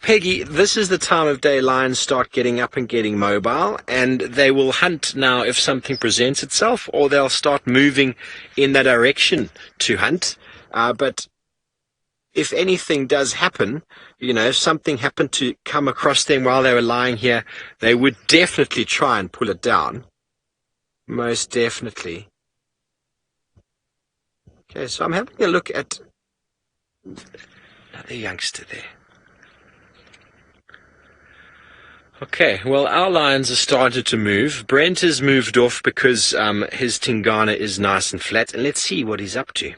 Peggy, this is the time of day lions start getting up and getting mobile, and they will hunt now if something presents itself, or they'll start moving in that direction to hunt. But if anything does happen, if something happened to come across them while they were lying here, they would definitely try and pull it down. Most definitely. Okay, so I'm having a look at another youngster there. Okay, well, our lions have started to move. Brent has moved off because his Tingana is nice and flat, and let's see what he's up to.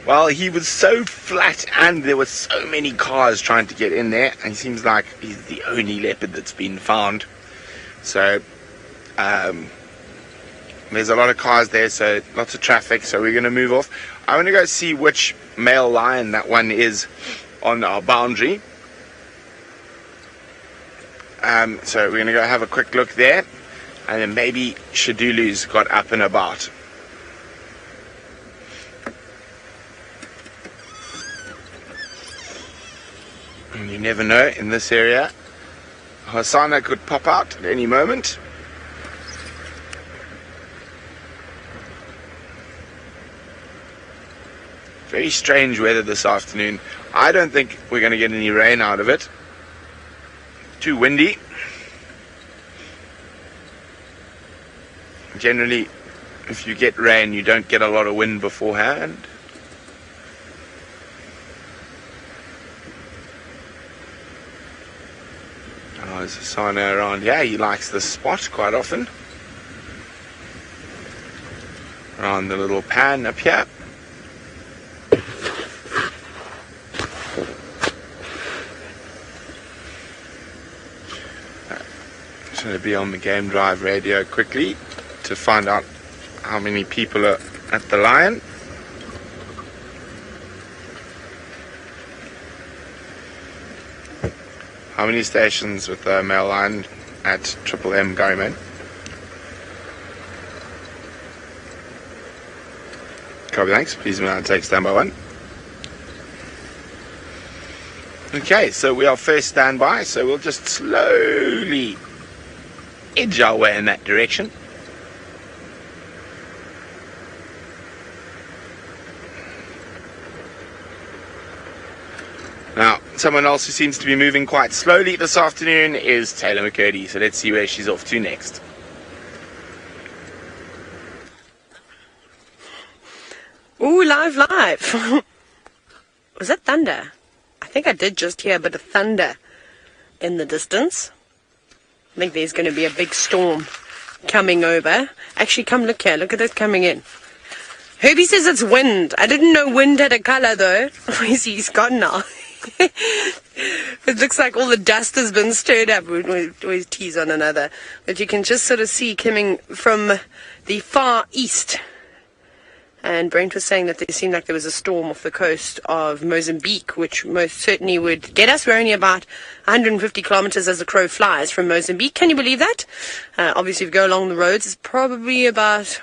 Well, he was so flat and there were so many cars trying to get in there, and it seems like he's the only leopard that's been found. So there's a lot of cars there, so lots of traffic, so we're going to move off. I want to go see which male lion that one is on our boundary. So we're going to go have a quick look there, and then maybe Shadulu's got up and about. And you never know, in this area Hosanna could pop out at any moment. Very strange weather this afternoon. I don't think we're going to get any rain out of it. Too windy. Generally, if you get rain, you don't get a lot of wind beforehand. Oh, there's Hosanna around here. He likes this spot quite often. Around the little pan up here. Going to be on the Game Drive radio quickly to find out how many people are at the Lion. How many stations with the male lion at Triple M Garryman? Copy, thanks. Please now take standby 1. Okay, so we are first standby, so we'll just slowly edge our way in that direction. Now, someone else who seems to be moving quite slowly this afternoon is Taylor McCurdy, so let's see where she's off to next. Ooh, live. Was that thunder? I think I did just hear a bit of thunder in the distance. I think there's going to be a big storm coming over. Actually, come look here. Look at it coming in. Herbie says it's wind. I didn't know wind had a color, though. He's gone now. It looks like all the dust has been stirred up. We always tease one another. But you can just sort of see coming from the far east. And Brent was saying that there seemed like there was a storm off the coast of Mozambique, which most certainly would get us. We're only about 150 kilometers as the crow flies from Mozambique. Can you believe that? Obviously, if you go along the roads, it's probably about,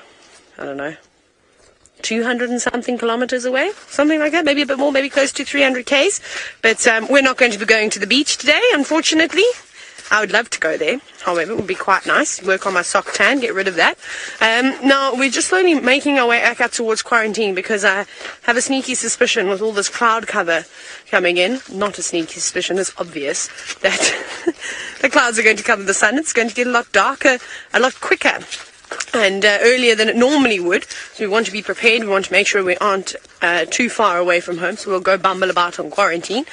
200 and something kilometers away, something like that, maybe a bit more, maybe close to 300 Ks. But we're not going to be going to the beach today, unfortunately. I would love to go there. However, it would be quite nice. Work on my sock tan, get rid of that. Now, we're just slowly making our way back up towards quarantine because I have a sneaky suspicion with all this cloud cover coming in. Not a sneaky suspicion, it's obvious that the clouds are going to cover the sun. It's going to get a lot darker, a lot quicker, and earlier than it normally would. So we want to be prepared. We want to make sure we aren't too far away from home, so we'll go bumble about on quarantine.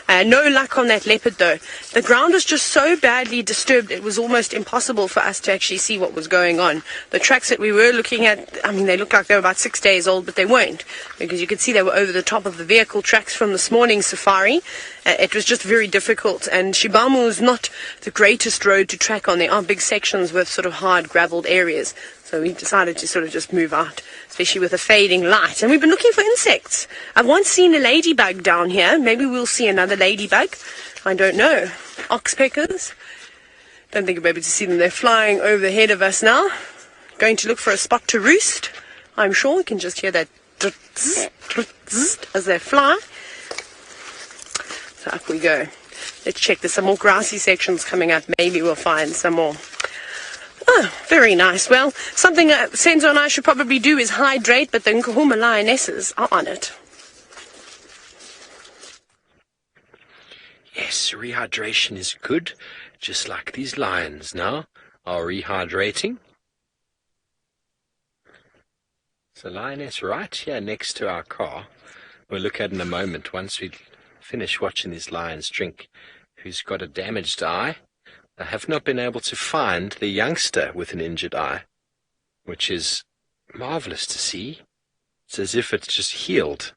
No luck on that leopard, though. The ground was just so badly disturbed, it was almost impossible for us to actually see what was going on. The tracks that we were looking at, they looked like they were about 6 days old, but they weren't, because you could see they were over the top of the vehicle tracks from this morning's safari. It was just very difficult, and Shibamu is not the greatest road to track on. There are big sections with sort of hard gravelled areas, so we decided to sort of just move out, especially with a fading light. And we've been looking for insects. I've once seen a ladybug down here. Maybe we'll see another ladybug. I don't know. Oxpeckers. Don't think we'll be able to see them. They're flying over the head of us now. Going to look for a spot to roost. I'm sure we can just hear that as they fly. So up we go. Let's check. There's some more grassy sections coming up. Maybe we'll find some more. Oh, very nice. Well, something Senzo and I should probably do is hydrate, but the Nkuhuma lionesses are on it. Yes, rehydration is good, just like these lions now are rehydrating. So lioness right here next to our car. We'll look at in a moment once we finish watching these lions drink, who's got a damaged eye. I have not been able to find the youngster with an injured eye, which is marvelous to see. It's as if it's just healed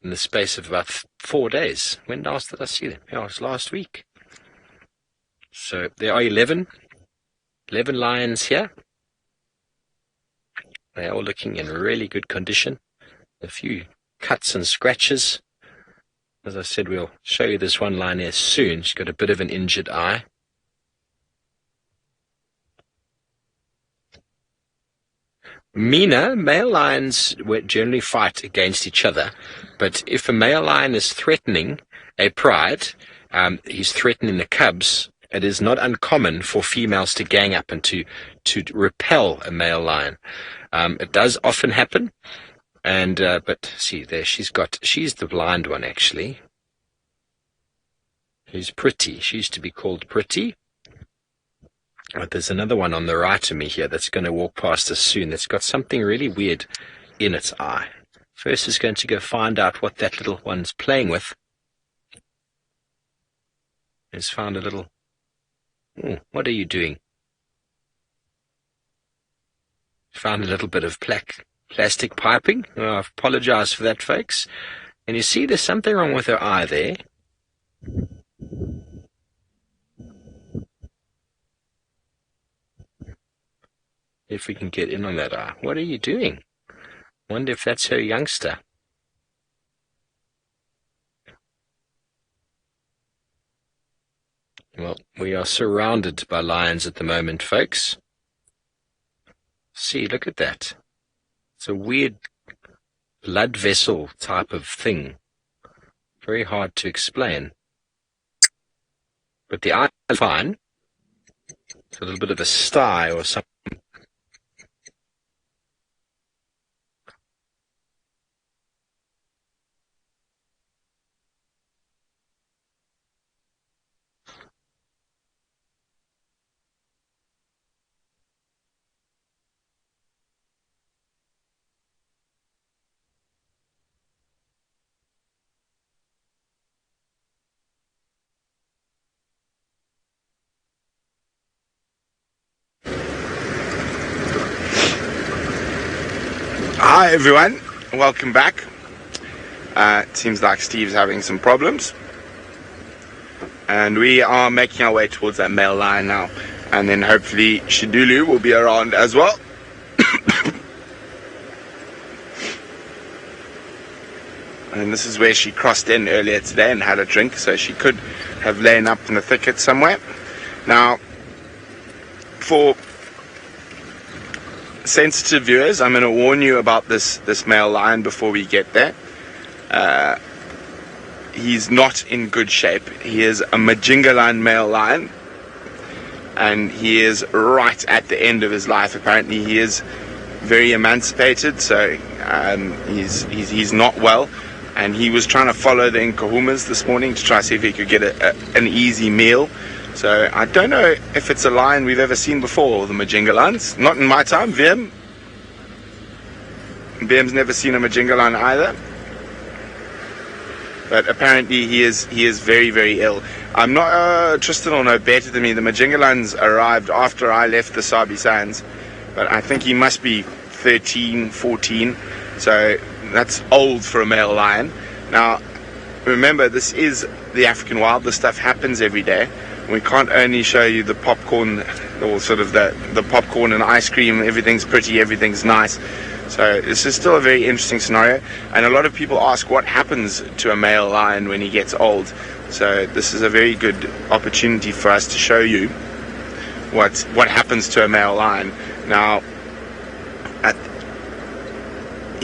in the space of about 4 days. When last did I see them? Yeah, it was last week. So there are 11 lions here. They are all looking in really good condition. A few cuts and scratches. As I said, we'll show you this one lioness soon. She's got a bit of an injured eye. Male lions generally fight against each other, but if a male lion is threatening a pride, he's threatening the cubs, it is not uncommon for females to gang up and to repel a male lion. It does often happen, and but see there, she's the blind one actually. She's pretty. She used to be called Pretty. But there's another one on the right of me here that's going to walk past us soon that's got something really weird in its eye. First is going to go find out what that little one's playing with. It's found a little... Oh, what are you doing? Found a little bit of plastic piping. Oh, I apologize for that, folks. And you see there's something wrong with her eye there. If we can get in on that eye. What are you doing? Wonder if that's her youngster. Well, we are surrounded by lions at the moment, folks. See, look at that. It's a weird blood vessel type of thing. Very hard to explain. But the eye is fine. It's a little bit of a sty or something. Hi everyone, welcome back. It seems like Steve's having some problems, and we are making our way towards that male lion now, and then hopefully Shidulu will be around as well. And this is where she crossed in earlier today and had a drink, so she could have lain up in the thicket somewhere. Now, for sensitive viewers, I'm going to warn you about this male lion before we get there. He's not in good shape. He is a Majingilane male lion, and he is right at the end of his life. Apparently he is very emancipated, so he's not well, and he was trying to follow the Nkuhumas this morning to try to see if he could get an easy meal. So I don't know if it's a lion we've ever seen before, the Majingalanes. Not in my time. Vim's never seen a Majingilane either. But apparently he is very, very ill. I'm not Tristan will know better than me. The Majingalanes arrived after I left the Sabi sands, but I think he must be 13, 14. So that's old for a male lion. Now, remember, this is the African wild. This stuff happens every day. We can't only show you the popcorn, or sort of the popcorn and ice cream. Everything's pretty, everything's nice. So this is still a very interesting scenario. And a lot of people ask what happens to a male lion when he gets old. So this is a very good opportunity for us to show you what happens to a male lion. Now,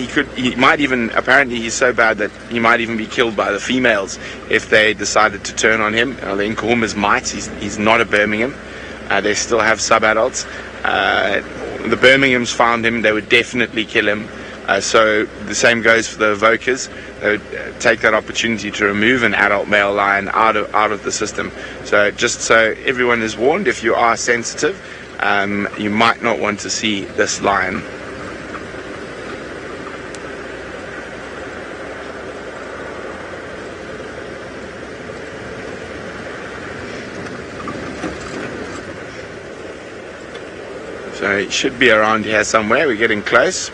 he might even, apparently he's so bad that he might even be killed by the females if they decided to turn on him. The Nkuhumas might. He's not a Birmingham. They still have sub-adults. The Birminghams found him. They would definitely kill him. So the same goes for the Evokers. They would take that opportunity to remove an adult male lion out of the system. So just so everyone is warned, if you are sensitive, you might not want to see this lion. So it should be around here somewhere. We're getting close.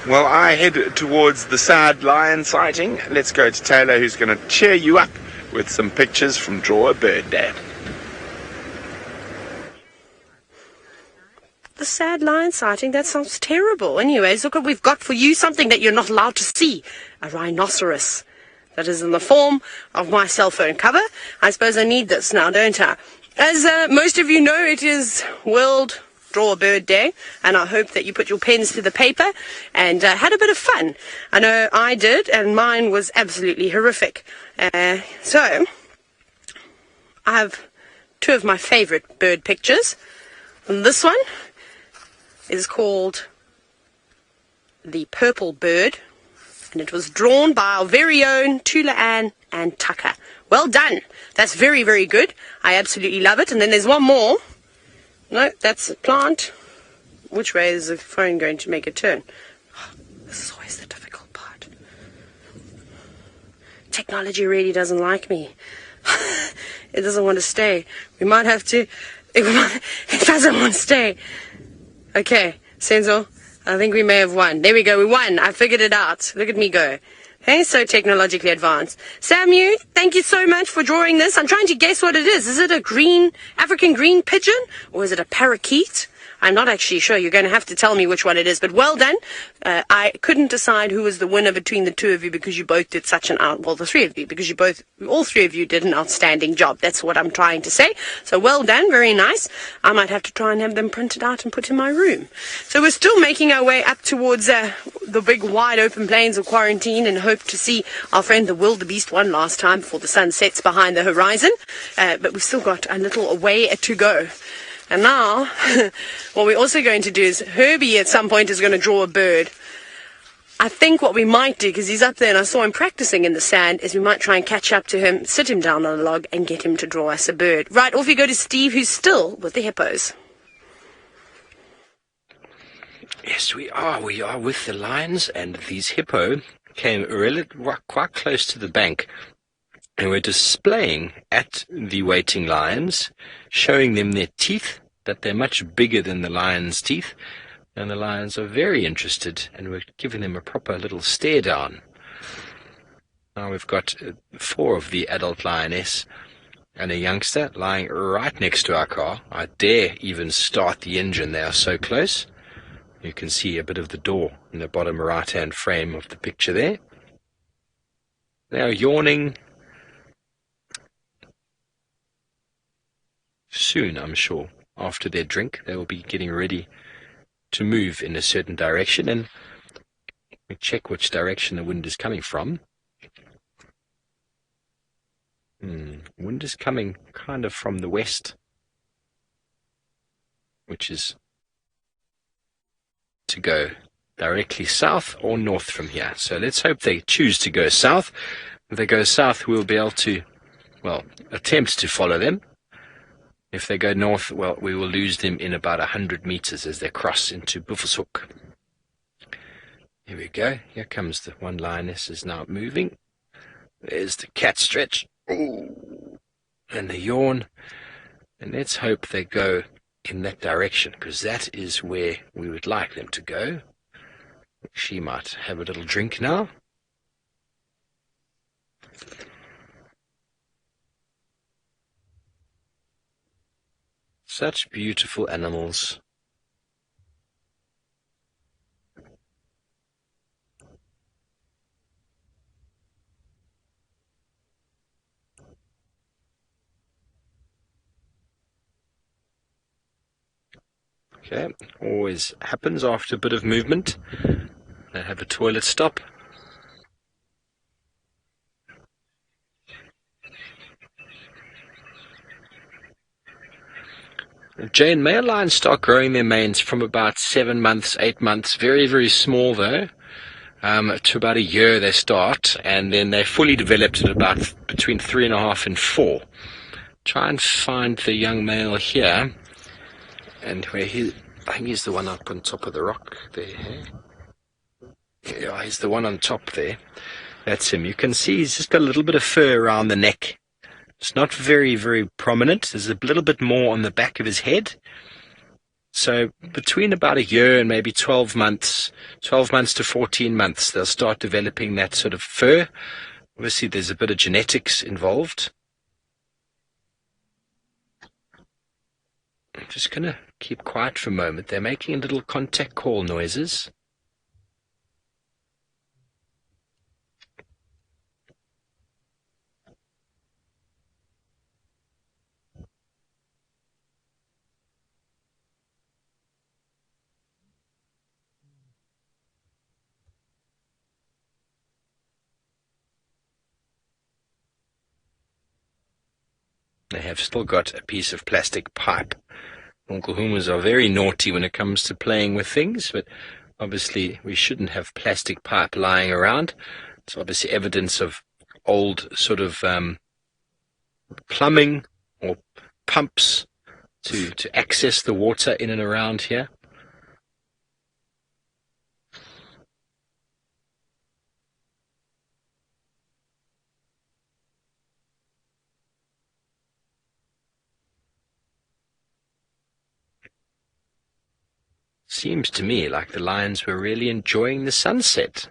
Well, I head towards the sad lion sighting. Let's go to Taylor, who's going to cheer you up with some pictures from Draw a Bird Day. The sad lion sighting? That sounds terrible. Anyways, look what we've got for you, something that you're not allowed to see. A rhinoceros. That is in the form of my cell phone cover. I suppose I need this now, don't I? As most of you know, it is World Draw a Bird Day, and I hope that you put your pens to the paper and had a bit of fun. I know I did, and mine was absolutely horrific. So, I have two of my favorite bird pictures. This one is called The Purple Bird, and it was drawn by our very own Tula Ann and Tucker. Well done. That's very, very good. I absolutely love it. And then there's one more. No, that's a plant. Which way is the phone going to make a turn? Oh, this is always the difficult part. Technology really doesn't like me. It doesn't want to stay. We might have to... It doesn't want to stay. Okay, Senzo, I think we may have won. There we go, we won. I figured it out. Look at me go. Okay, so technologically advanced. Samu, thank you so much for drawing this. I'm trying to guess what it is. Is it a African green pigeon? Or is it a parakeet? I'm not actually sure. You're going to have to tell me which one it is. But well done. I couldn't decide who was the winner between the two of you because you both did such an the three of you, because all three of you did an outstanding job. That's what I'm trying to say. So well done. Very nice. I might have to try and have them printed out and put in my room. So we're still making our way up towards the big wide open plains of quarantine and hope to see our friend the wildebeest one last time before the sun sets behind the horizon. But we've still got a little way to go. And now, what we're also going to do is, Herbie at some point is going to draw a bird. I think what we might do, because he's up there and I saw him practicing in the sand, is we might try and catch up to him, sit him down on a log and get him to draw us a bird. Right, off you go to Steve, who's still with the hippos. Yes, we are. We are with the lions, and these hippo came quite close to the bank. And we're displaying at the waiting lions, showing them their teeth, that they're much bigger than the lion's teeth. And the lions are very interested, and we're giving them a proper little stare down. Now we've got 4 of the adult lioness and a youngster lying right next to our car. I dare even start the engine. They are so close. You can see a bit of the door in the bottom right-hand frame of the picture there. They are yawning. Soon, I'm sure, after their drink, they will be getting ready to move in a certain direction, and we check which direction the wind is coming from. Wind is coming kind of from the west, which is to go directly south or north from here. So let's hope they choose to go south. If they go south, we'll be able to, attempt to follow them. If they go north, we will lose them in about 100 meters as they cross into Buffelshoek. Here we go. Here comes the one lioness is now moving. There's the cat stretch. Ooh. And the yawn. And let's hope they go in that direction, because that is where we would like them to go. She might have a little drink now. Such beautiful animals. Okay, always happens after a bit of movement. They have a toilet stop. Jane, male lions start growing their manes from about 7 months, 8 months, very, very small though. To about a year they start, and then they're fully developed at about between 3.5 and 4. Try and find the young male here, and where I think he's the one up on top of the rock there. Yeah, he's the one on top there. That's him. You can see he's just got a little bit of fur around the neck. It's not very, very prominent. There's a little bit more on the back of his head. So between about a year and maybe 12 months to 14 months, they'll start developing that sort of fur. Obviously, there's a bit of genetics involved. I'm just going to keep quiet for a moment. They're making little contact call noises. They have still got a piece of plastic pipe. Nkuhumas are very naughty when it comes to playing with things, but obviously we shouldn't have plastic pipe lying around. It's obviously evidence of old sort of plumbing or pumps to access the water in and around here. Seems to me like the lions were really enjoying the sunset.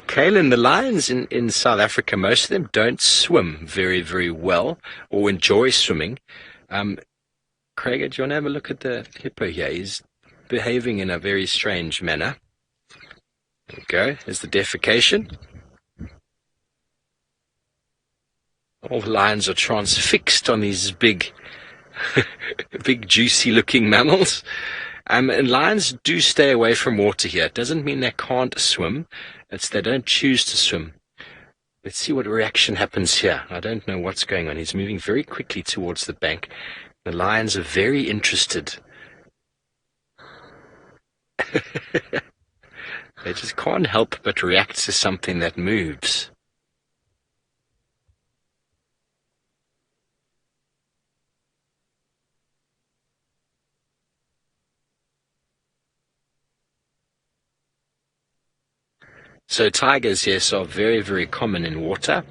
Kaylin, the lions in South Africa, most of them don't swim very, very well or enjoy swimming. Kruger, do you want to have a look at the hippo here? He's behaving in a very strange manner. There we go. There's the defecation. All the lions are transfixed on these big, big juicy-looking mammals. And lions do stay away from water here. It doesn't mean they can't swim. It's they don't choose to swim. Let's see what reaction happens here. I don't know what's going on. He's moving very quickly towards the bank. The lions are very interested. They just can't help but react to something that moves. So tigers, yes, are very, very common in water.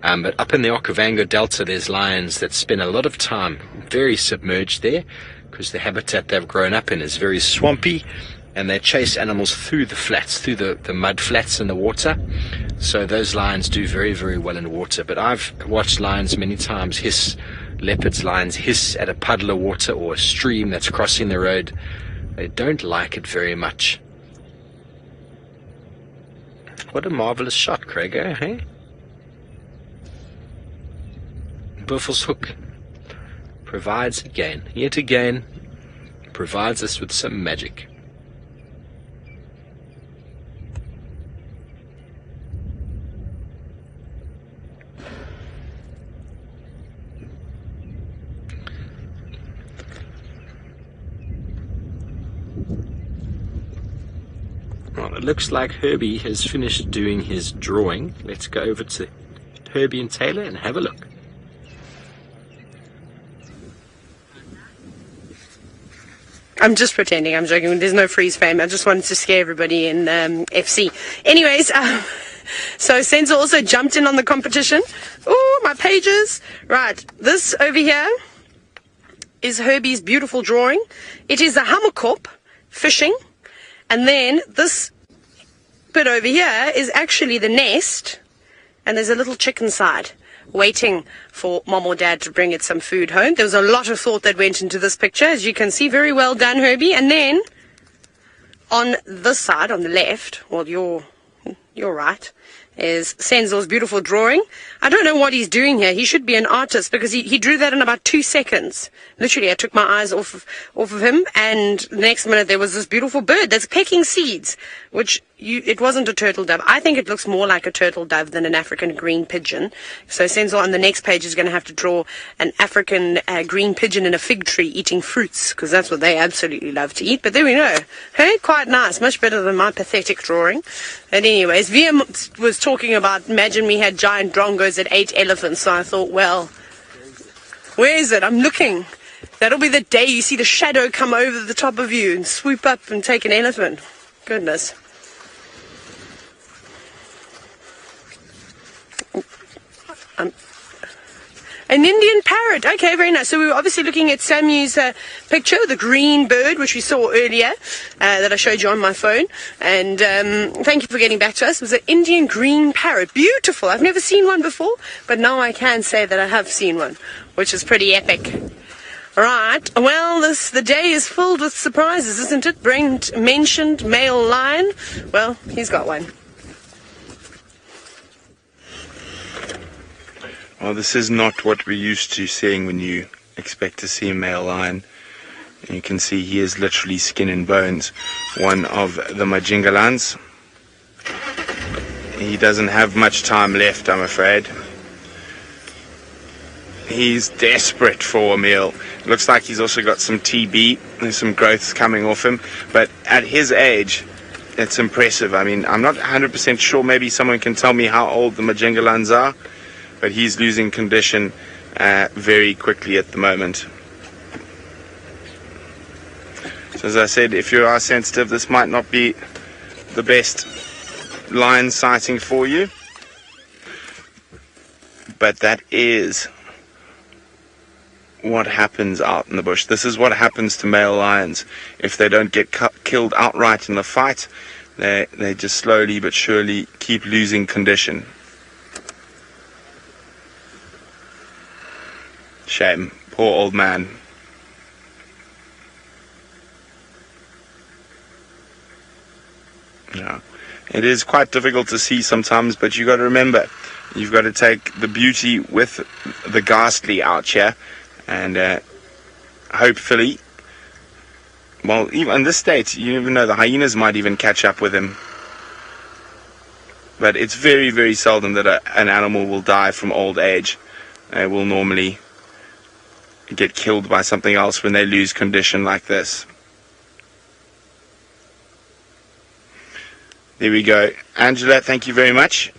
But up in the Okavango Delta, there's lions that spend a lot of time very submerged there because the habitat they've grown up in is very swampy, and they chase animals through the flats, through the mud flats in the water. So those lions do very, very well in water. But I've watched lions many times hiss, lions hiss at a puddle of water or a stream that's crossing the road. They don't like it very much. What a marvelous shot, Kruger, hey? Buffel's hook provides again, yet again, provides us with some magic. Well, it looks like Herbie has finished doing his drawing. Let's go over to Herbie and Taylor and have a look. I'm just pretending, I'm joking. There's no freeze frame. I just wanted to scare everybody in FC. Anyways, so Sensor also jumped in on the competition. Oh, my pages. Right, this over here is Herbie's beautiful drawing. It is a hammerkop fishing. And then this bit over here is actually the nest. And there's a little chicken side waiting for mom or dad to bring it some food home. There was a lot of thought that went into this picture, as you can see. Very well done, Herbie. And then on this side, on the left, well, your right, is Senzo's beautiful drawing. I don't know what he's doing here. He should be an artist because he drew that in about 2 seconds. Literally, I took my eyes off of him, and the next minute there was this beautiful bird that's pecking seeds, which it wasn't a turtle dove. I think it looks more like a turtle dove than an African green pigeon. So Senzo on the next page is going to have to draw an African green pigeon in a fig tree eating fruits, because that's what they absolutely love to eat. But there we go. Hey, quite nice. Much better than my pathetic drawing. And anyways, VM was talking about, imagine we had giant drongos that ate elephants. So I thought, well, where is it? I'm looking. That'll be the day you see the shadow come over the top of you and swoop up and take an elephant. Goodness. An Indian parrot. Okay, very nice. So we were obviously looking at Samu's picture, the green bird, which we saw earlier, that I showed you on my phone. And thank you for getting back to us. It was an Indian green parrot. Beautiful. I've never seen one before, but now I can say that I have seen one, which is pretty epic. Right. Well, the day is filled with surprises, isn't it? Brent mentioned male lion. Well, he's got one. Well, this is not what we're used to seeing when you expect to see a male lion. And you can see he is literally skin and bones. One of the Majingalanes. He doesn't have much time left, I'm afraid. He's desperate for a meal. It looks like he's also got some TB. There's some growths coming off him. But at his age, it's impressive. I mean, I'm not 100% sure. Maybe someone can tell me how old the Majingalanes are. But he's losing condition very quickly at the moment. So as I said, if you are sensitive, this might not be the best lion sighting for you. But that is what happens out in the bush. This is what happens to male lions. If they don't get killed outright in the fight, they just slowly but surely keep losing condition. Shame. Poor old man. Yeah. It is quite difficult to see sometimes, but you've got to remember, you've got to take the beauty with the ghastly out here, and hopefully, well, even in this state, you never know, the hyenas might even catch up with him. But it's very, very seldom that an animal will die from old age. They will normally get killed by something else when they lose condition like this. There we go. Angela, thank you very much.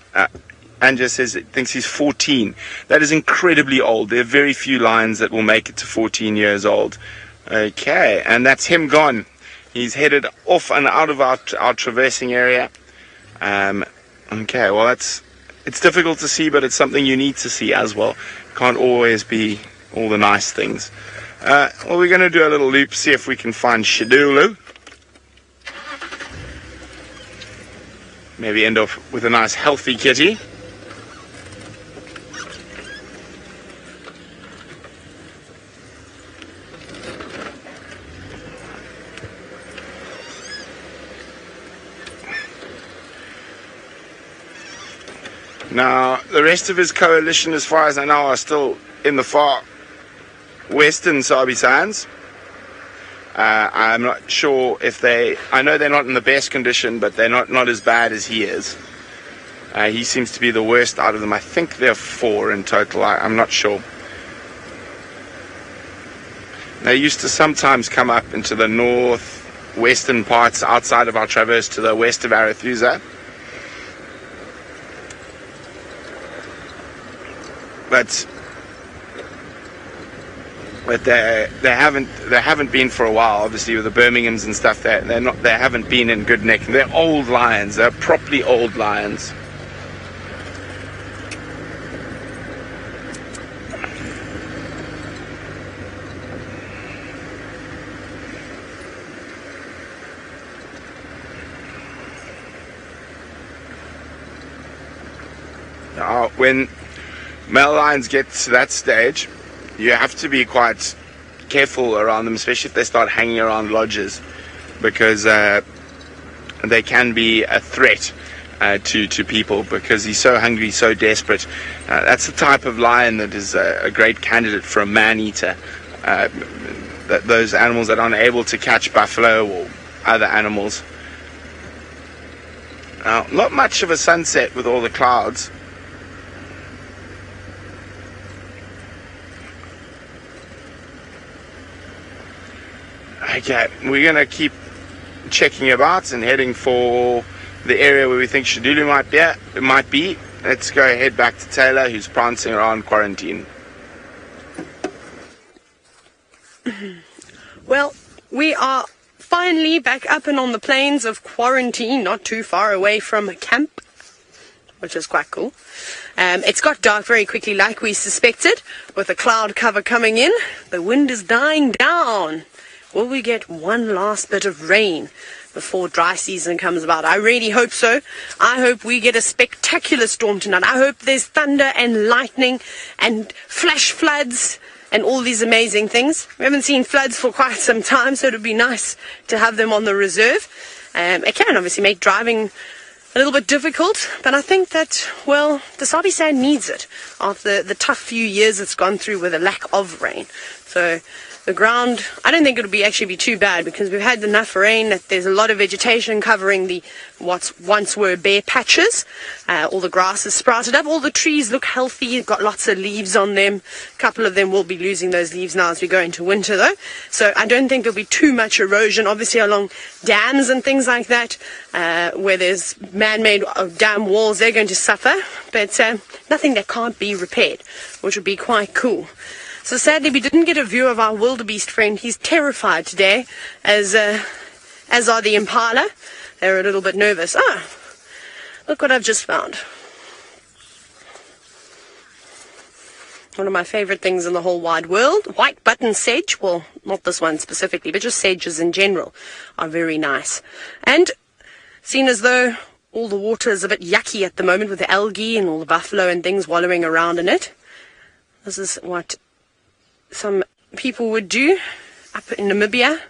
Angela says it thinks he's 14. That is incredibly old. There are very few lions that will make it to 14 years old. Okay, and that's him gone. He's headed off and out of our traversing area. Okay, well, it's difficult to see, but it's something you need to see as well. Can't always be all the nice things. Well, we're going to do a little loop, see if we can find Shadulu. Maybe end up with a nice healthy kitty. Now, the rest of his coalition, as far as I know, are still in the far western Sabi sands. I'm not sure if I know they're not in the best condition, but they're not as bad as he is. He seems to be the worst out of them. I think there are 4 in total. I'm not sure. They used to sometimes come up into the northwestern parts outside of our traverse to the west of Arathusa. But they haven't been for a while. Obviously, with the Birminghams and stuff, they haven't been in good nick. They're old lions. They're properly old lions. Now, when male lions get to that stage, you have to be quite careful around them, especially if they start hanging around lodges, because they can be a threat to people, because he's so hungry, so desperate. That's the type of lion that is a great candidate for a man-eater. Those animals that aren't able to catch buffalo or other animals. Now, not much of a sunset with all the clouds. Okay, we're going to keep checking about and heading for the area where we think Shadulu might be. Let's go head back to Taylor, who's prancing around quarantine. Well, we are finally back up and on the plains of quarantine, not too far away from camp, which is quite cool. It's got dark very quickly, like we suspected, with the cloud cover coming in. The wind is dying down. Will we get one last bit of rain before dry season comes about? I really hope so. I hope we get a spectacular storm tonight. I hope there's thunder and lightning and flash floods and all these amazing things. We haven't seen floods for quite some time, so it would be nice to have them on the reserve. It can obviously make driving a little bit difficult, but I think that, well, the Sabi sand needs it after the tough few years it's gone through with a lack of rain. So the ground, I don't think it'll actually be too bad, because we've had enough rain that there's a lot of vegetation covering the what once were bare patches. All the grass has sprouted up. All the trees look healthy. Got lots of leaves on them. A couple of them will be losing those leaves now as we go into winter, though. So I don't think there'll be too much erosion. Obviously along dams and things like that, where there's man-made dam walls, they're going to suffer. But nothing that can't be repaired, which would be quite cool. So sadly, we didn't get a view of our wildebeest friend. He's terrified today, as are the impala. They're a little bit nervous. Ah, look what I've just found. One of my favorite things in the whole wide world. White button sedge. Well, not this one specifically, but just sedges in general are very nice. And seen as though all the water is a bit yucky at the moment with the algae and all the buffalo and things wallowing around in it. This is what some people would do up in Namibia.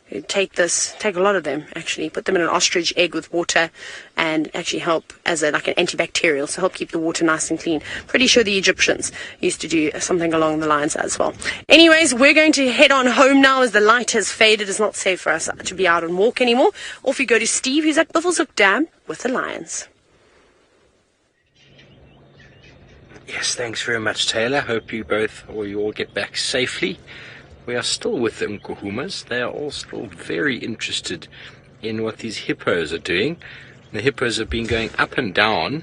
Who'd take a lot of them actually, put them in an ostrich egg with water, and actually help as like an antibacterial, so help keep the water nice and clean. Pretty sure the Egyptians used to do something along the lines as well. Anyways, we're going to head on home now as the light has faded. It's not safe for us to be out and walk anymore. Off we go to Steve, who's at Buffelshoek Dam with the lions. Yes, thanks very much, Taylor. Hope you all get back safely. We are still with the Nkuhumas. They are all still very interested in what these hippos are doing. The hippos have been going up and down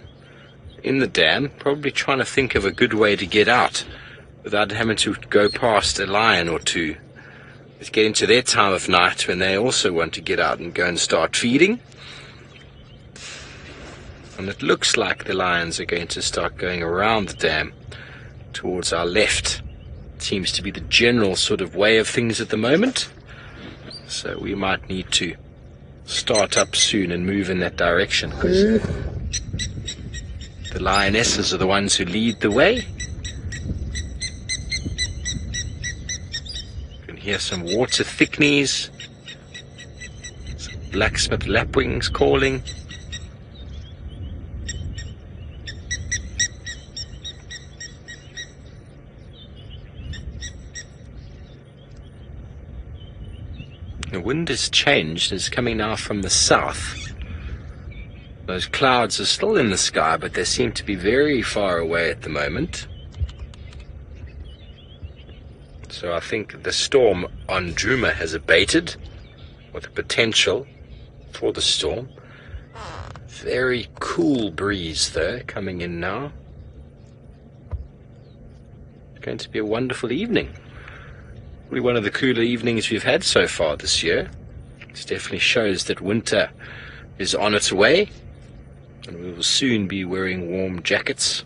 in the dam, probably trying to think of a good way to get out without having to go past a lion or two. It's getting to their time of night when they also want to get out and go and start feeding. And it looks like the lions are going to start going around the dam towards our left. Seems to be the general sort of way of things at the moment. So we might need to start up soon and move in that direction, because the lionesses are the ones who lead the way. You can hear some water thickneys, some blacksmith lapwings calling. The wind has changed. It's coming now from the south. Those clouds are still in the sky, but they seem to be very far away at the moment. So I think the storm on Djuma has abated, with the potential for the storm. Very cool breeze though, coming in now. It's going to be a wonderful evening. Probably one of the cooler evenings we've had so far this year. It definitely shows that winter is on its way, and we will soon be wearing warm jackets.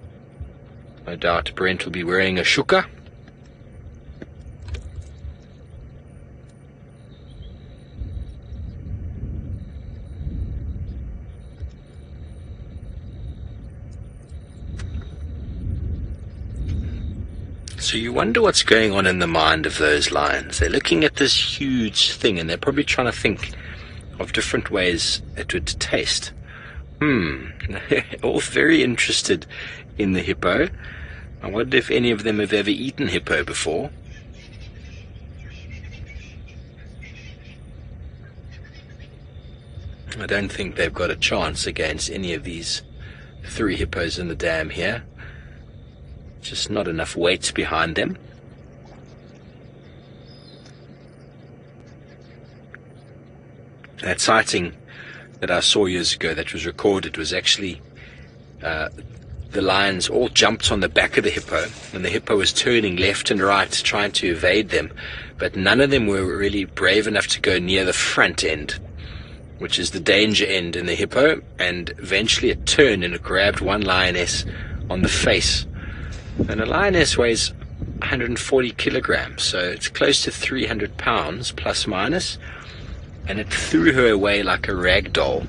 No doubt Brent will be wearing a shuka. So you wonder what's going on in the mind of those lions. They're looking at this huge thing, and they're probably trying to think of different ways it would taste. All very interested in the hippo. I wonder if any of them have ever eaten hippo before. I don't think they've got a chance against any of these 3 hippos in the dam here. Just not enough weight behind them. That sighting that I saw years ago that was recorded was actually the lions all jumped on the back of the hippo, and the hippo was turning left and right trying to evade them, but none of them were really brave enough to go near the front end, which is the danger end in the hippo, and eventually it turned and it grabbed one lioness on the face. And a lioness weighs 140 kilograms, so it's close to 300 pounds plus minus, and it threw her away like a rag doll.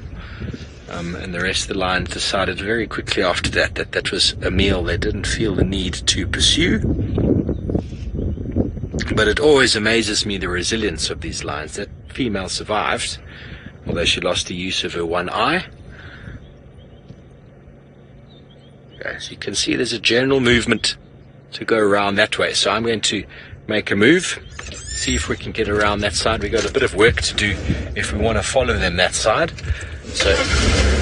And the rest of the lions decided very quickly after that that was a meal they didn't feel the need to pursue. But it always amazes me the resilience of these lions. That female survived, although she lost the use of her one eye. As you can see, there's a general movement to go around that way, so I'm going to make a move, see if we can get around that side. We've got a bit of work to do if we want to follow them that side, so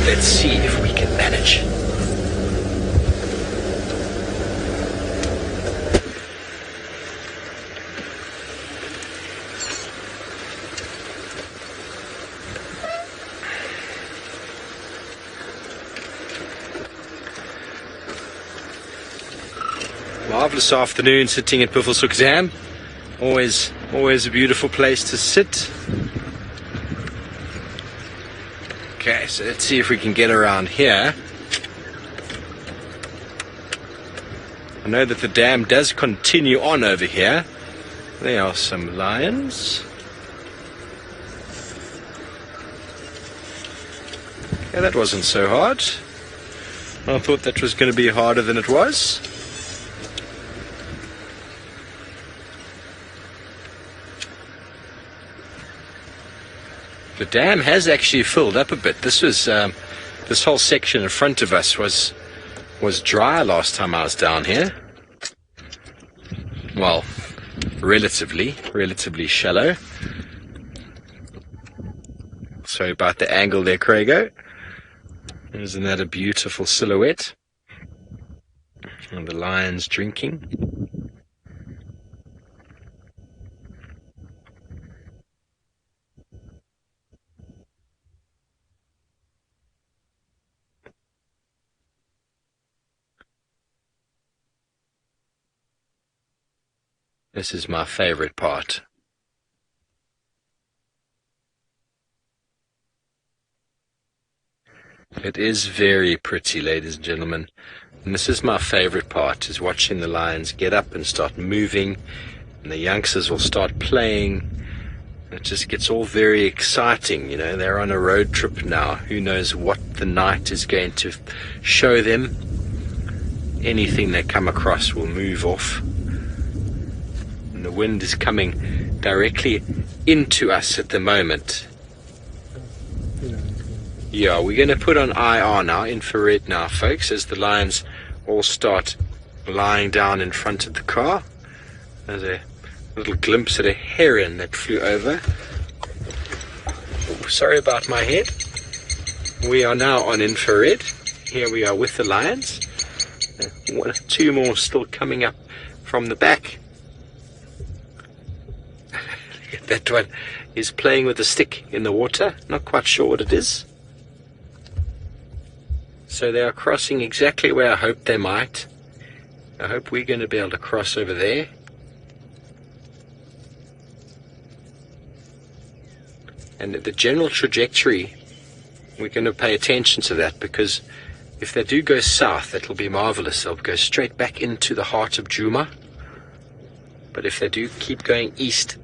let's see if we can manage. Marvellous afternoon sitting at Buffelshoek Dam. Always a beautiful place to sit. Okay, so let's see if we can get around here. I know that the dam does continue on over here. There are some lions. Yeah, that wasn't so hard. I thought that was going to be harder than it was. The dam has actually filled up a bit. This was this whole section in front of us was dry last time I was down here. Well, relatively shallow. Sorry about the angle there, Kruger. Isn't that a beautiful silhouette? And the lions drinking. This is my favorite part. It is very pretty, ladies and gentlemen. And this is my favorite part, is watching the lions get up and start moving, and the youngsters will start playing. It just gets all very exciting, you know. They're on a road trip now. Who knows what the night is going to show them. Anything they come across will move off. And the wind is coming directly into us at the moment. Yeah, we're going to put on IR now, infrared now, folks, as the lions all start lying down in front of the car. There's a little glimpse at a heron that flew over. Oh, sorry about my head. We are now on infrared. Here we are with the lions. Two more still coming up from the back. That one is playing with a stick in the water. Not quite sure what it is. So they are crossing exactly where I hoped they might. I hope we're going to be able to cross over there. And the general trajectory, we're going to pay attention to that, because if they do go south, that'll be marvelous. They'll go straight back into the heart of Djuma. But if they do keep going east,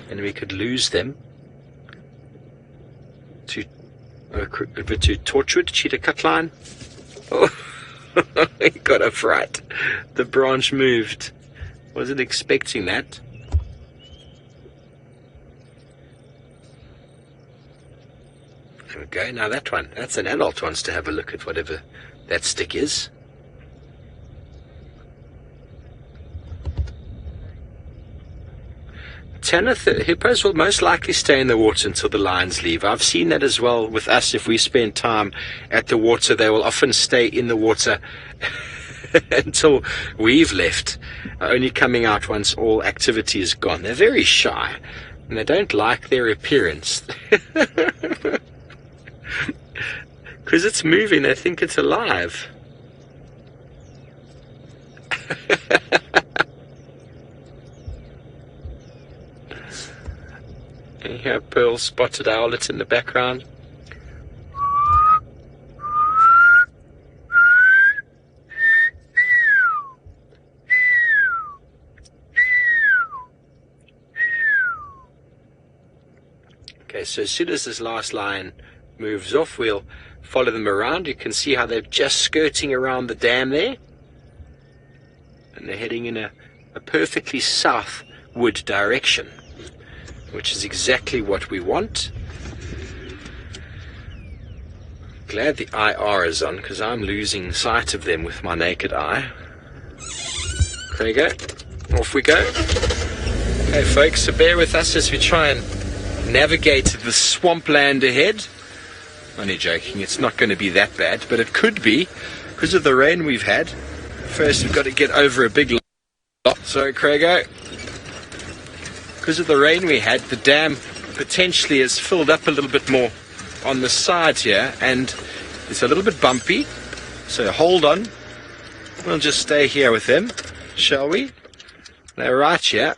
then we could lose them to over to Torchwood, Cheetah Cutline. Oh, he got a fright. The branch moved. Wasn't expecting that. There we go. Now that one, that's an adult wants to have a look at whatever that stick is. Tanith, hippos will most likely stay in the water until the lions leave. I've seen that as well with us. If we spend time at the water, they will often stay in the water until we've left, only coming out once all activity is gone. They're very shy, and they don't like their appearance. Because it's moving, they think it's alive. And here, Pearl spotted owlet in the background. Okay, so as soon as this last lion moves off, we'll follow them around. You can see how they're just skirting around the dam there. And they're heading in a perfectly southward direction, which is exactly what we want. Glad the IR is on, because I'm losing sight of them with my naked eye. There you go. Off we go. Okay, folks, so bear with us as we try and navigate the swampland ahead. Only joking, it's not going to be that bad, but it could be because of the rain we've had. First, we've got to get over a big lot. Sorry, Kruger. Because of the rain we had, the dam potentially has filled up a little bit more on the side here, and it's a little bit bumpy, so hold on. We'll just stay here with them, shall we? They're right here.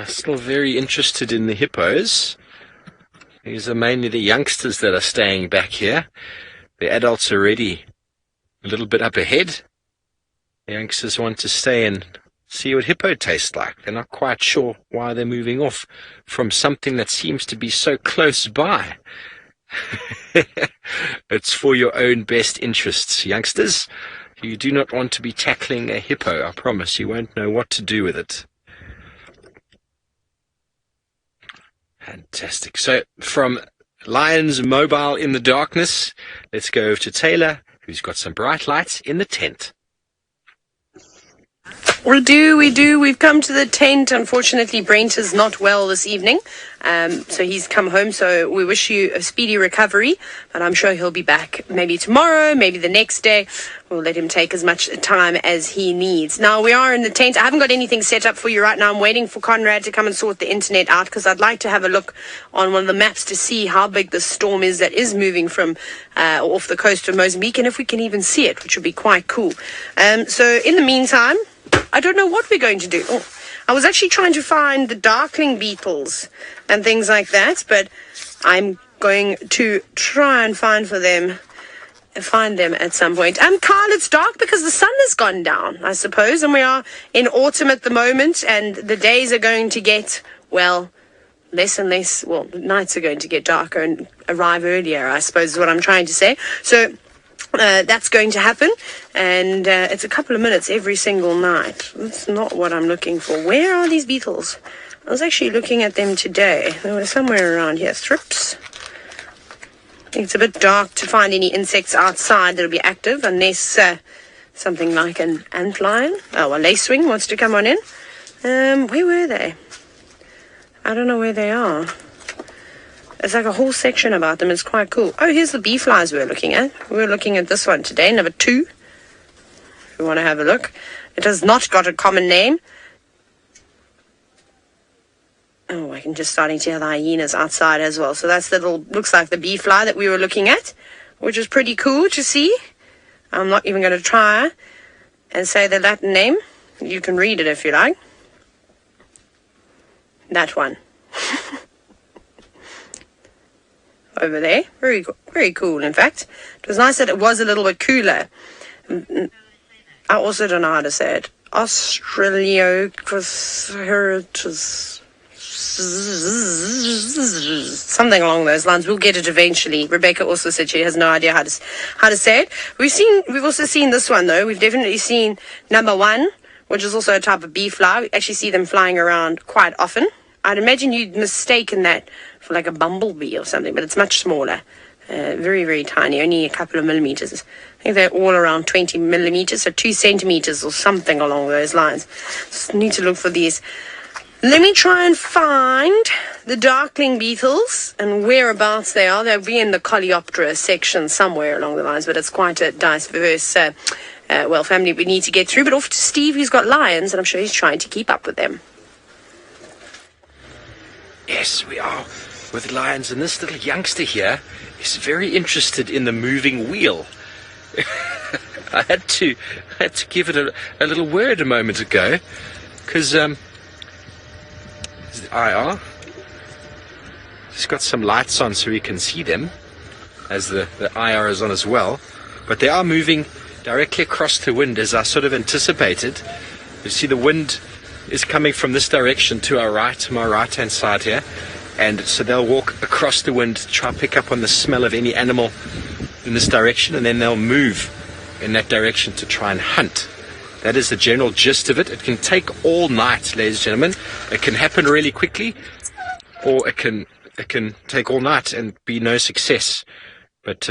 Still very interested in the hippos. These are mainly the youngsters that are staying back here. The adults are already a little bit up ahead. The youngsters want to stay and see what hippo tastes like. They're not quite sure why they're moving off from something that seems to be so close by. It's for your own best interests, youngsters. You do not want to be tackling a hippo. I promise you won't know what to do with it. Fantastic. So from Lions Mobile in the darkness, let's go over to Taylor, who's got some bright lights in the tent. We do. We've come to the tent. Unfortunately, Brent is not well this evening, so he's come home. So we wish you a speedy recovery, but I'm sure he'll be back maybe tomorrow, maybe the next day. We'll let him take as much time as he needs. Now, we are in the tent. I haven't got anything set up for you right now. I'm waiting for Conrad to come and sort the internet out, because I'd like to have a look on one of the maps to see how big the storm is that is moving from off the coast of Mozambique, and if we can even see it, which would be quite cool. So in the meantime, I don't know what we're going to do. I was actually trying to find the darkling beetles and things like that, but I'm going to try and find them at some point. Kyle, it's dark because the sun has gone down, I suppose, and we are in autumn at the moment, and the days are going to get, well, less and less, well, the nights are going to get darker and arrive earlier, I suppose is what I'm trying to say. So that's going to happen, and it's a couple of minutes every single night. That's not what I'm looking for. Where are these beetles? I was actually looking at them today. They were somewhere around here. Thrips. It's a bit dark to find any insects outside that'll be active, unless something like an antlion, a lacewing wants to come on in. Where were they? I don't know where they are. There's like a whole section about them. It's quite cool. Oh, here's the bee flies we were looking at. We were looking at this one today, number 2. If you want to have a look. It has not got a common name. Oh, I can just starting to hear the hyenas outside as well. So that's the little, looks like the bee fly that we were looking at, which is pretty cool to see. I'm not even going to try and say the Latin name. You can read it if you like. That one. Over there. Very cool, in fact. It was nice that it was a little bit cooler. I also don't know how to say it. Australopithecus. Something along those lines. We'll get it eventually. Rebecca also said she has no idea how to say it. We've also seen this one, though. We've definitely seen number 1, which is also a type of bee fly. We actually see them flying around quite often. I'd imagine you'd mistaken that for like a bumblebee or something, but it's much smaller. Very, very tiny, only a couple of millimeters. I think they're all around 20 millimeters, so 2 centimeters or something along those lines. Just need to look for these. Let me try and find the darkling beetles and whereabouts they are. They'll be in the Coleoptera section somewhere along the lines, but it's quite a diverse family we need to get through. But off to Steve, who's got lions, and I'm sure he's trying to keep up with them. Yes, we are with lions, and this little youngster here is very interested in the moving wheel. I had to give it a little word a moment ago, because IR. He's got some lights on so we can see them, as the IR is on as well. But they are moving directly across the wind, as I sort of anticipated. You see the wind is coming from this direction to our right, my right-hand side here. And so they'll walk across the wind to try and pick up on the smell of any animal in this direction, and then they'll move in that direction to try and hunt. That is the general gist of it. It can take all night, ladies and gentlemen. It can happen really quickly, or it can take all night and be no success. But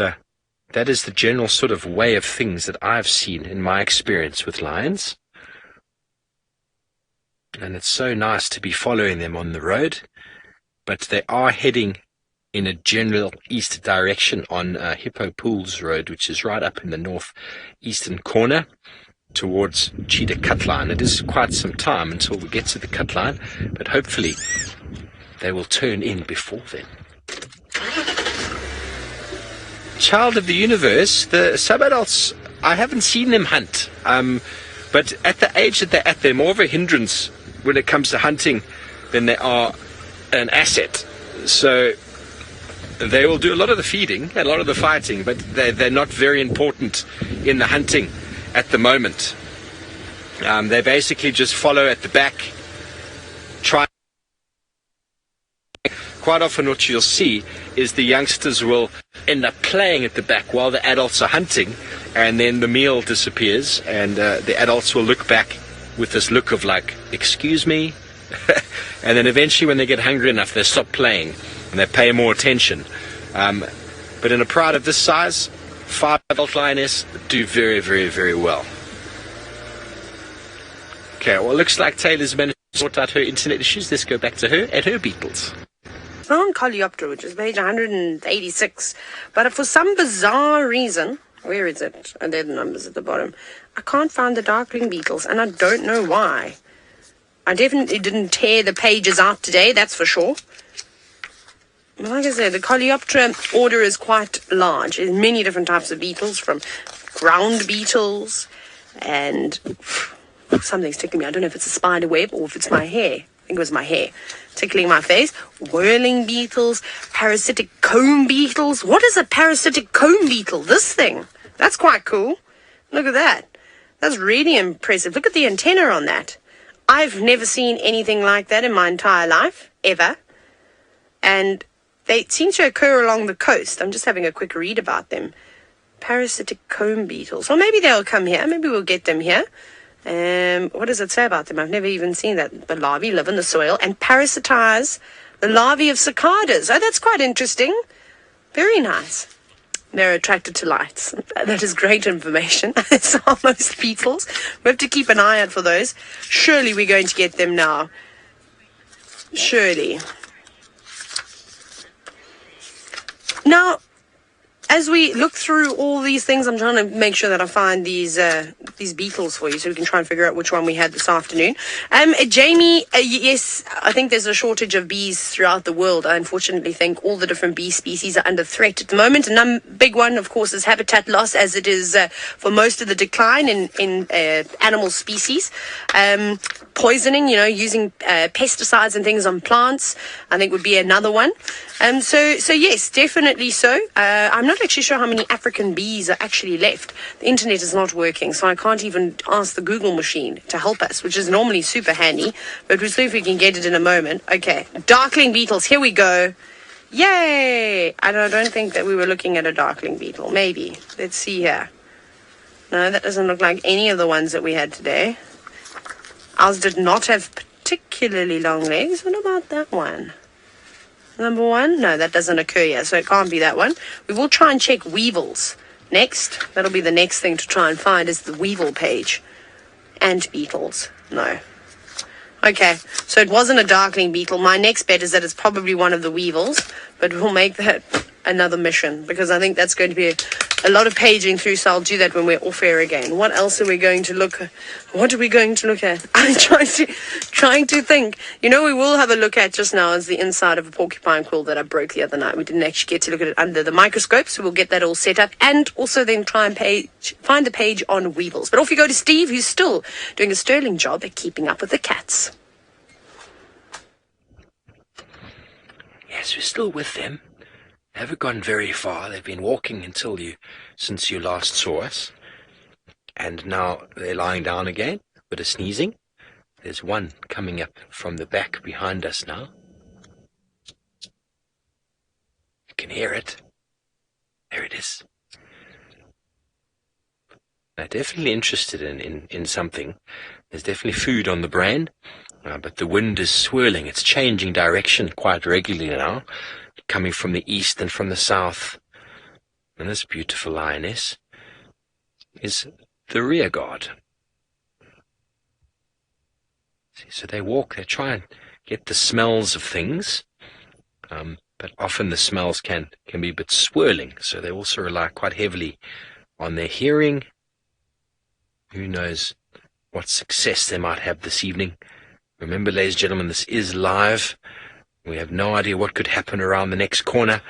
that is the general sort of way of things that I've seen in my experience with lions. And it's so nice to be following them on the road. But they are heading in a general east direction on Hippo Pools Road, which is right up in the northeastern corner towards Chitwa cut line. It is quite some time until we get to the cut line, but hopefully they will turn in before then. Child of the universe, the subadults, I haven't seen them hunt, but at the age that they're at, they're more of a hindrance when it comes to hunting than they are an asset. So they will do a lot of the feeding, a lot of the fighting, but they're not very important in the hunting at the moment. They basically just follow at the back. Quite often what you'll see is the youngsters will end up playing at the back while the adults are hunting, and then the meal disappears, and the adults will look back with this look of like, excuse me? And then eventually when they get hungry enough, they stop playing and they pay more attention. But in a pride of this size, 5 adult lioness do very, very, very well. Okay, well, it looks like Taylor's managed to sort out her internet issues. Let's go back to her and her beetles. Found Coleoptera, which is page 186, but for some bizarre reason, where is it? And there are the numbers at the bottom. I can't find the darkling beetles, and I don't know why. I definitely didn't tear the pages out today, that's for sure. Like I said, the Coleoptera order is quite large. There's many different types of beetles, from ground beetles, and something's tickling me. I don't know if it's a spider web or if it's my hair. I think it was my hair tickling my face. Whirling beetles, parasitic comb beetles. What is a parasitic comb beetle? This thing. That's quite cool. Look at that. That's really impressive. Look at the antenna on that. I've never seen anything like that in my entire life, ever. And they seem to occur along the coast. I'm just having a quick read about them. Parasitic comb beetles. Well, maybe they'll come here. Maybe we'll get them here. What does it say about them? I've never even seen that. The larvae live in the soil and parasitize the larvae of cicadas. Oh, that's quite interesting. Very nice. They're attracted to lights. That is great information. So are most beetles. We have to keep an eye out for those. Surely we're going to get them now. Surely. Now, as we look through all these things, I'm trying to make sure that I find these beetles for you so we can try and figure out which one we had this afternoon. Jamie, yes, I think there's a shortage of bees throughout the world. I unfortunately think all the different bee species are under threat at the moment. And big one, of course, is habitat loss, as it is for most of the decline in animal species. Poisoning, using pesticides and things on plants, I think would be another one. So yes, definitely so. I'm not actually sure how many African bees are actually left. The internet is not working, so I can't even ask the Google machine to help us, which is normally super handy, but we'll see if we can get it in a moment. Okay, darkling beetles, here we go. Yay! And I don't think that we were looking at a darkling beetle. Maybe. Let's see here. No, that doesn't look like any of the ones that we had today. Ours did not have particularly long legs. What about that one? number one. No, that doesn't occur yet, so it can't be that one. We will try and check weevils next. That'll be the next thing to try and find is the weevil page. Ant beetles. No. Okay, so it wasn't a darkling beetle. My next bet is that it's probably one of the weevils, but we'll make that another mission because I think that's going to be a lot of paging through, so I'll do that when we're off air again. What else are we going to look at? What are we going to look at? I'm trying to think. You know, we will have a look at just now is the inside of a porcupine quill that I broke the other night. We didn't actually get to look at it under the microscope, so we'll get that all set up and also then try and find the page on weevils. But off you go to Steve, who's still doing a sterling job at keeping up with the cats. Yes, we're still with them. They haven't gone very far. They've been walking since you last saw us. And now they're lying down again, a bit of sneezing. There's one coming up from the back behind us now. You can hear it. There it is. They're definitely interested in something. There's definitely food on the brain, but the wind is swirling. It's changing direction quite regularly now, coming from the east and from the south. And this beautiful lioness is the rear guard. See, so they try and get the smells of things, but often the smells can be a bit swirling, so they also rely quite heavily on their hearing. Who knows what success they might have this evening. Remember, ladies and gentlemen, this is live. We have no idea what could happen around the next corner.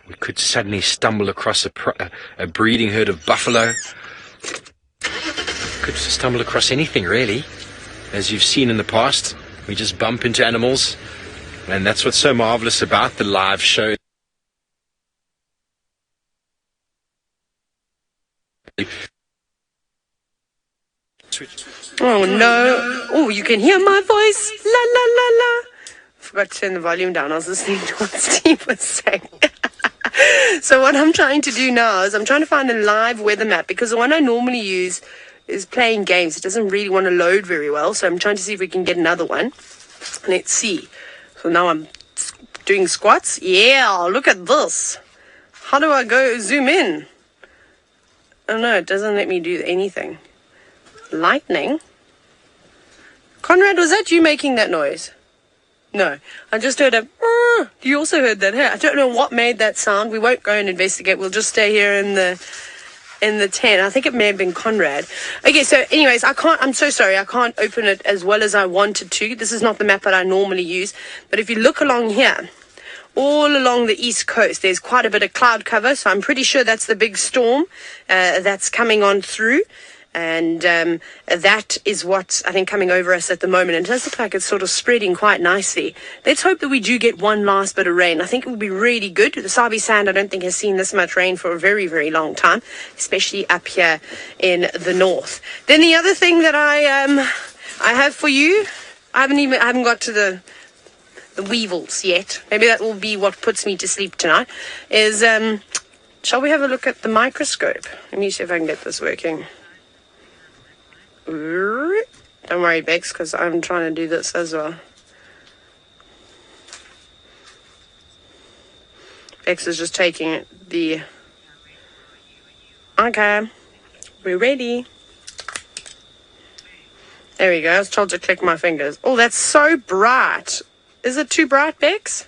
We could suddenly stumble across a breeding herd of buffalo. We could stumble across anything, really. As you've seen in the past, we just bump into animals. And that's what's so marvelous about the live show. Oh no. Oh, you can hear my voice. La la la la. Forgot to turn the volume down. I was listening to what Steve was saying. So what I'm trying to do now is I'm trying to find a live weather map because the one I normally use is playing games. It doesn't really want to load very well. So I'm trying to see if we can get another one. Let's see. So now I'm doing squats. Yeah, look at this. How do I go zoom in? Oh no, it doesn't let me do anything. Lightning? Conrad, was that you making that noise? No, I just heard a... You also heard that, huh? I don't know what made that sound. We won't go and investigate. We'll just stay here in the tent. I think it may have been Conrad. Okay, so anyways, I'm so sorry. I can't open it as well as I wanted to. This is not the map that I normally use. But if you look along here, all along the east coast, there's quite a bit of cloud cover. So I'm pretty sure that's the big storm that's coming on through. And that is what's, I think, coming over us at the moment. And it does look like it's sort of spreading quite nicely. Let's hope that we do get one last bit of rain. I think it will be really good. The Sabi Sand, I don't think, has seen this much rain for a very, very long time, especially up here in the north. Then the other thing that I have for you, I haven't got to the weevils yet. Maybe that will be what puts me to sleep tonight, is, shall we have a look at the microscope? Let me see if I can get this working. Don't worry, Bex, because I'm trying to do this as well. Bex is just taking the... Okay, we're ready. There we go. I was told to click my fingers. Oh, that's so bright. Is it too bright, Bex?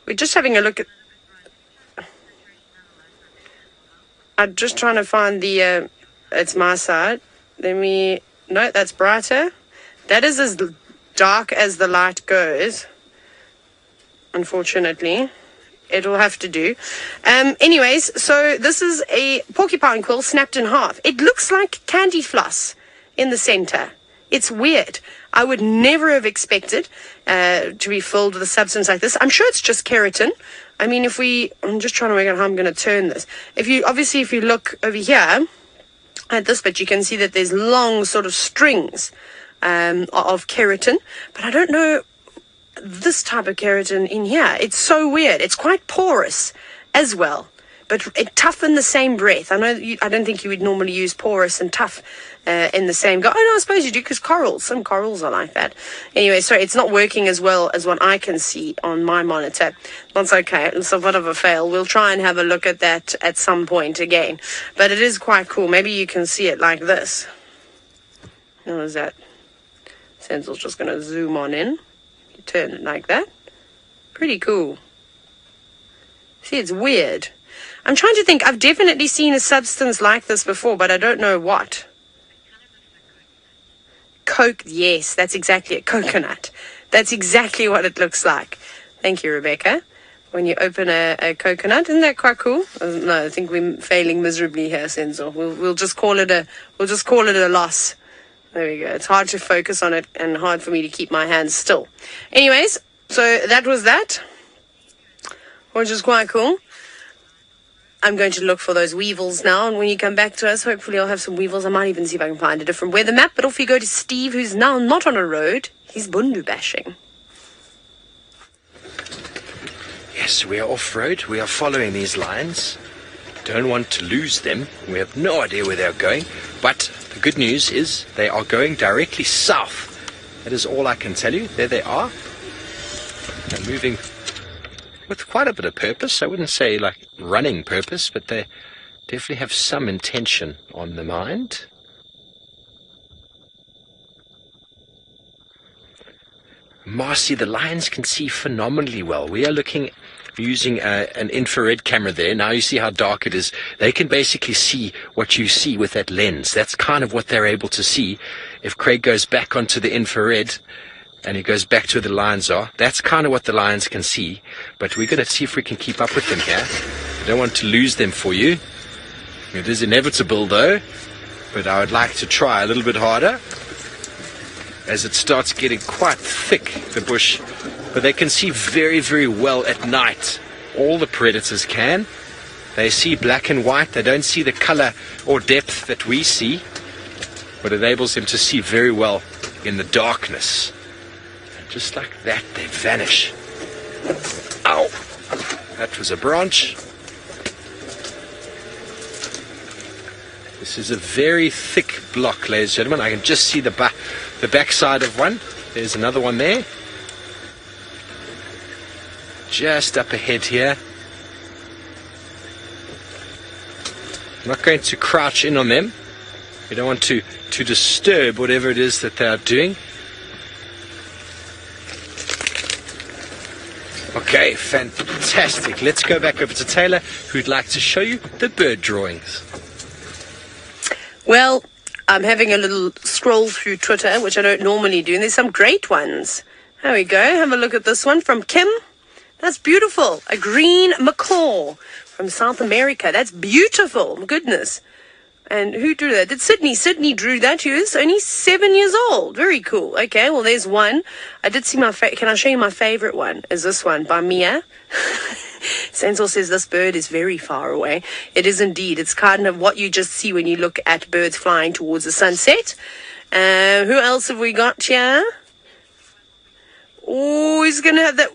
We're just having a look at... I'm just trying to find the... it's my side. No, that's brighter. That is as dark as the light goes. Unfortunately, it'll have to do. Anyways, so this is a porcupine quill snapped in half. It looks like candy floss in the center. It's weird. I would never have expected to be filled with a substance like this. I'm sure it's just keratin. I mean, I'm just trying to work out how I'm going to turn this. If you look over here at this bit, you can see that there's long sort of strings of keratin, but I don't know this type of keratin in here. It's so weird. It's quite porous as well, but tough in the same breath. I don't think you would normally use porous and tough in the same go. Oh no, I suppose you do, because some corals are like that. Anyway, sorry, it's not working as well as what I can see on my monitor. That's okay. It's a bit of a fail. We'll try and have a look at that at some point again. But it is quite cool. Maybe you can see it like this. How is that? Sensor's just going to zoom on in. You turn it like that. Pretty cool. See, it's weird. I'm trying to think. I've definitely seen a substance like this before, but I don't know what. Yes, that's exactly it. Coconut. That's exactly what it looks like. Thank you, Rebecca. When you open a coconut, isn't that quite cool? No, I think we're failing miserably here, Sensor. We'll just call it a loss. There we go. It's hard to focus on it and hard for me to keep my hands still. Anyways, so that was that, which is quite cool. I'm going to look for those weevils now, and when you come back to us, hopefully I'll have some weevils. I might even see if I can find a different weather map, but off you go to Steve, who's now not on a road. He's bundu bashing. Yes, we are off-road. We are following these lions. Don't want to lose them. We have no idea where they're going, but the good news is they are going directly south. That is all I can tell you. There they are. They're moving with quite a bit of purpose. I wouldn't say like running purpose, but they definitely have some intention on the mind. Marcy, the lions can see phenomenally well. We are looking using an infrared camera there. Now you see how dark it is. They can basically see what you see with that lens. That's kind of what they're able to see. If Craig goes back onto the infrared and he goes back to where the lions are, that's kind of what the lions can see. But we're going to see if we can keep up with them here. I don't want to lose them for you. It is inevitable though, but I would like to try a little bit harder as it starts getting quite thick, the bush. But they can see very, very well at night. All the predators can. They see black and white. They don't see the color or depth that we see, but it enables them to see very well in the darkness. And just like that, they vanish. Ow! That was a branch. This is a very thick block, ladies and gentlemen. I can just see the back side of one. There's another one there. Just up ahead here. I'm not going to crouch in on them. We don't want to disturb whatever it is that they are doing. Okay, fantastic. Let's go back over to Taylor, who'd like to show you the bird drawings. Well, I'm having a little scroll through Twitter, which I don't normally do, and there's some great ones. There we go. Have a look at this one from Kim. That's beautiful. A green macaw from South America. That's beautiful. Goodness. And who drew that? Did Sydney? Sydney drew that. She was only 7 years old. Very cool. Okay, well, there's one. I did see can I show you my favorite one? Is this one by Mia. Sensor says this bird is very far away. It is indeed. It's kind of what you just see when you look at birds flying towards the sunset. Who else have we got here? Oh, he's going to have that.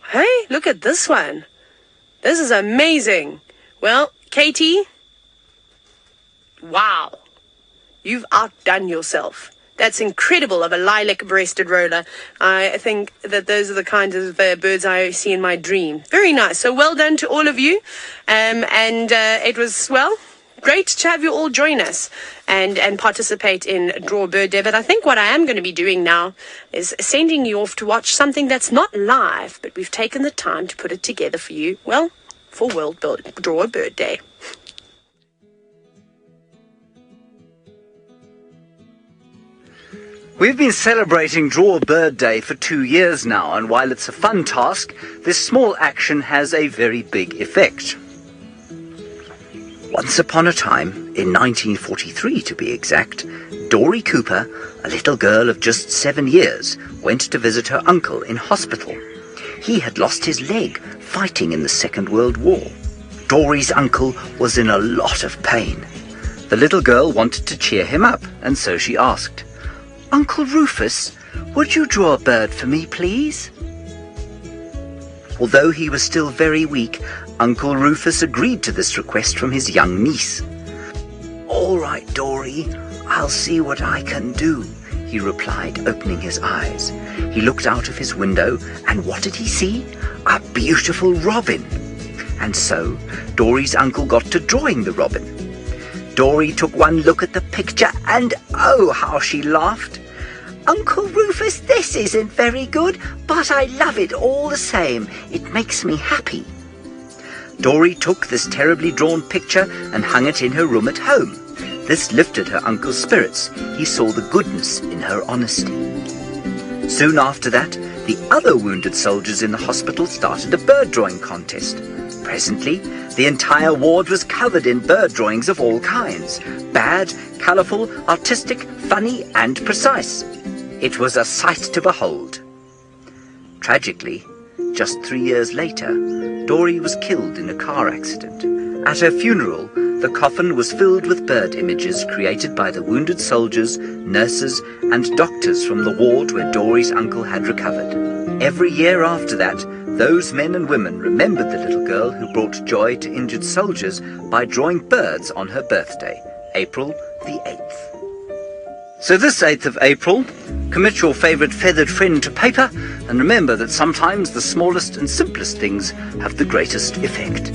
Hey, look at this one. This is amazing. Well, Katie, wow. You've outdone yourself. That's incredible, of a lilac-breasted roller. I think that those are the kinds of birds I see in my dream. Very nice. So well done to all of you. It was, well, great to have you all join us and participate in Draw a Bird Day. But I think what I am going to be doing now is sending you off to watch something that's not live, but we've taken the time to put it together for you, well, for Draw a Bird Day. We've been celebrating Draw a Bird Day for 2 years now, and while it's a fun task, this small action has a very big effect. Once upon a time, in 1943 to be exact, Dory Cooper, a little girl of just 7 years, went to visit her uncle in hospital. He had lost his leg fighting in the Second World War. Dory's uncle was in a lot of pain. The little girl wanted to cheer him up, and so she asked, "Uncle Rufus, would you draw a bird for me, please?" Although he was still very weak, Uncle Rufus agreed to this request from his young niece. "All right, Dory, I'll see what I can do," he replied, opening his eyes. He looked out of his window, and what did he see? A beautiful robin. And so Dory's uncle got to drawing the robin. Dory took one look at the picture, and oh, how she laughed. "Uncle Rufus, this isn't very good, but I love it all the same. It makes me happy." Dory took this terribly drawn picture and hung it in her room at home. This lifted her uncle's spirits. He saw the goodness in her honesty. Soon after that, the other wounded soldiers in the hospital started a bird drawing contest. Presently, the entire ward was covered in bird drawings of all kinds. Bad, colourful, artistic, funny and precise. It was a sight to behold. Tragically, just 3 years later, Dory was killed in a car accident. At her funeral, the coffin was filled with bird images created by the wounded soldiers, nurses and doctors from the ward where Dory's uncle had recovered. Every year after that, those men and women remembered the little girl who brought joy to injured soldiers by drawing birds on her birthday, April the 8th. So this 8th of April, commit your favourite feathered friend to paper, and remember that sometimes the smallest and simplest things have the greatest effect.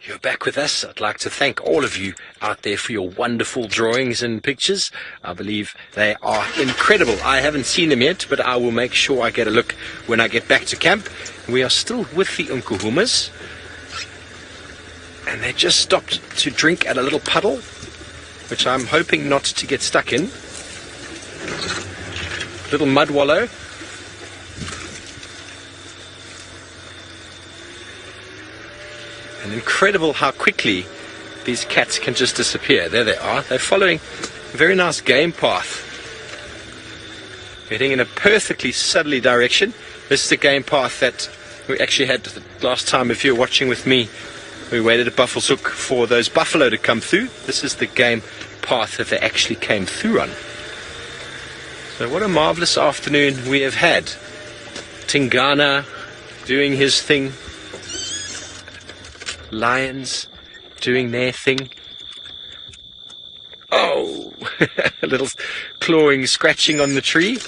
You're back with us. I'd like to thank all of you out there for your wonderful drawings and pictures. I believe they are incredible. I haven't seen them yet, but I will make sure I get a look when I get back to camp. We are still with the Nkuhumas, and they just stopped to drink at a little puddle, which I'm hoping not to get stuck in. Little mud wallow. And incredible how quickly these cats can just disappear. There they are. They're following a very nice game path, heading in a perfectly southerly direction. This is the game path that we actually had the last time, if you were watching with me. We waited at Buffelshoek for those buffalo to come through. This is the game path that they actually came through on. So what a marvellous afternoon we have had. Tingana doing his thing. Lions doing their thing. Oh, a little clawing, scratching on the tree.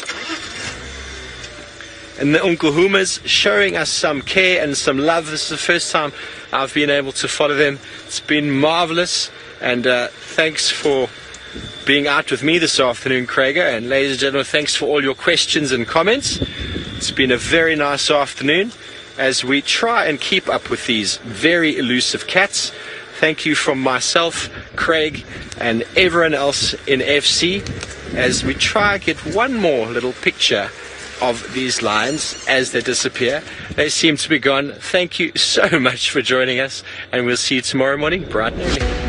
And the Nkuhumas showing us some care and some love. This is the first time I've been able to follow them. It's been marvellous, and thanks for being out with me this afternoon, Kruger. And ladies and gentlemen, thanks for all your questions and comments. It's been a very nice afternoon as we try and keep up with these very elusive cats. Thank you from myself, Craig, and everyone else in FC as we try and get one more little picture of these lions as they disappear. They seem to be gone. Thank you so much for joining us, and we'll see you tomorrow morning bright and early.